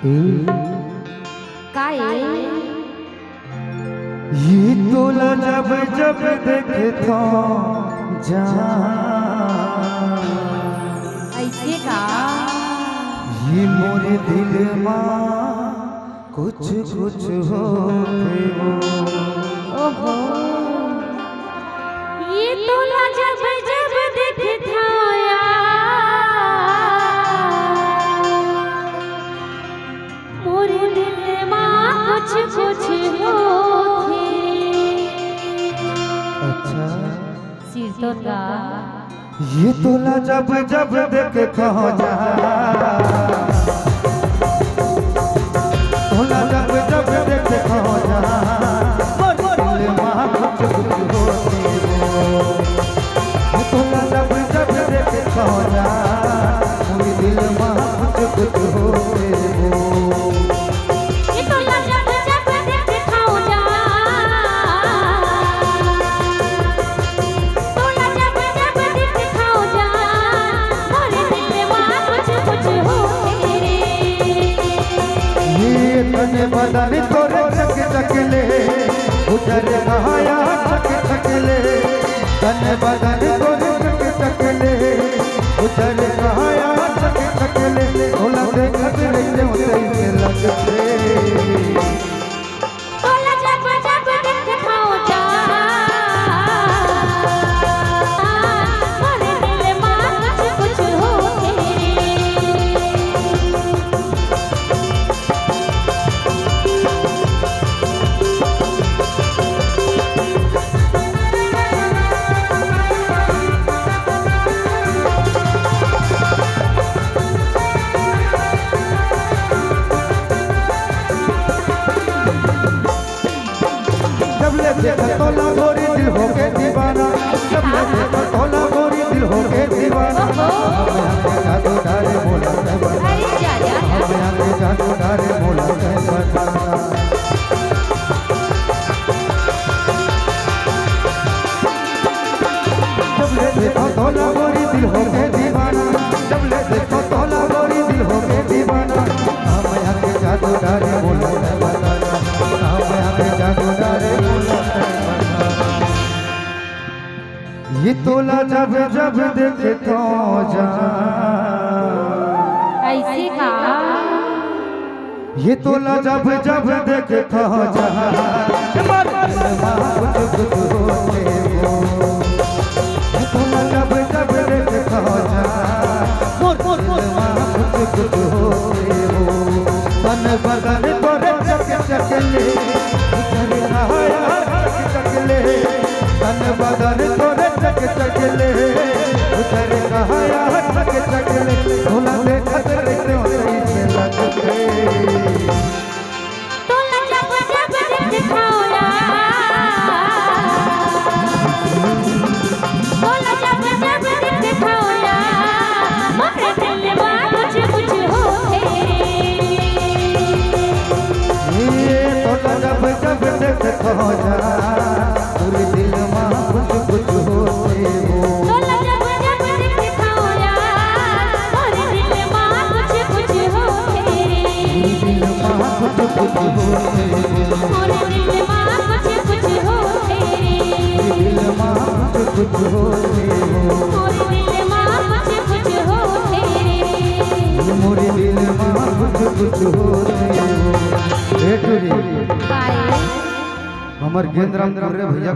ये तोला जब जब देखता जा ऐसे का ये मोरे दिल में कुछ कुछ होते हो। ओहो ये तोला जब जब देखता मोरे दिल में कुछ कुछ होते। अच्छा सिर तो का ये तोला जब जब देखता जा तोला जब जब देखता जा दिल में कुछ कुछ होते हो। ये तोला जब जब देखता जा मेरे दिल में कुछ कुछ होते हो। ये तोला जब जब देखता जा तोला जब जब देखता जा मोरे दिल में कुछ कुछ होते रे। ये तन बदन तोरे चक चकले उजर कहाया चक चकले तन बदन तोरे चक चकले उजर कहाया चक चकले तोला देखत रहते उसे लगते। तोला जब जब देखता जा मोरे दिल में कुछ कुछ होते तोला गोरी दिल हो के दीवाना जब देखा तोला गोरी दिल हो के दीवाना जादू डारे मोला अरे जा जा जादू डारे मोला बताना। जब देखा तोला गोरी दिल हो के दीवाना जब देखा तोला गोरी दिल हो के दीवाना हम के जादू डारे मोला बताना हम के जादू डारे मोला। ये तोला जब जब देखता जा ऐसे का ये तोला जब जब देखता जा कुछ कुछ होते हो। ये तोला जब जब देखता जा कुछ कुछ होते हो। तन बदन तोरे चक चकले उजर कहाया चक चकले तन बदन तोरे चक चकले उजर कहाया चक चकले तोला देखत रहते उसे लगते। तोला जब जब देखता तोला जब जब देखता मोरे दिल में कुछ कुछ होते। ये तोला जब जब देखता जा पूरे दिल में कुछ कुछ होते हो। तोला जब जब देखता मोरे दिल में कुछ कुछ होते। दिल में कुछ कुछ होते हो। मोरे दिल में कुछ कुछ होते। दिल में कुछ कुछ होते हो। मोरे दिल में कुछ कुछ होते। मोरे दिल में कुछ कुछ होते हो। बाय हमर गेंद्राम रे भैया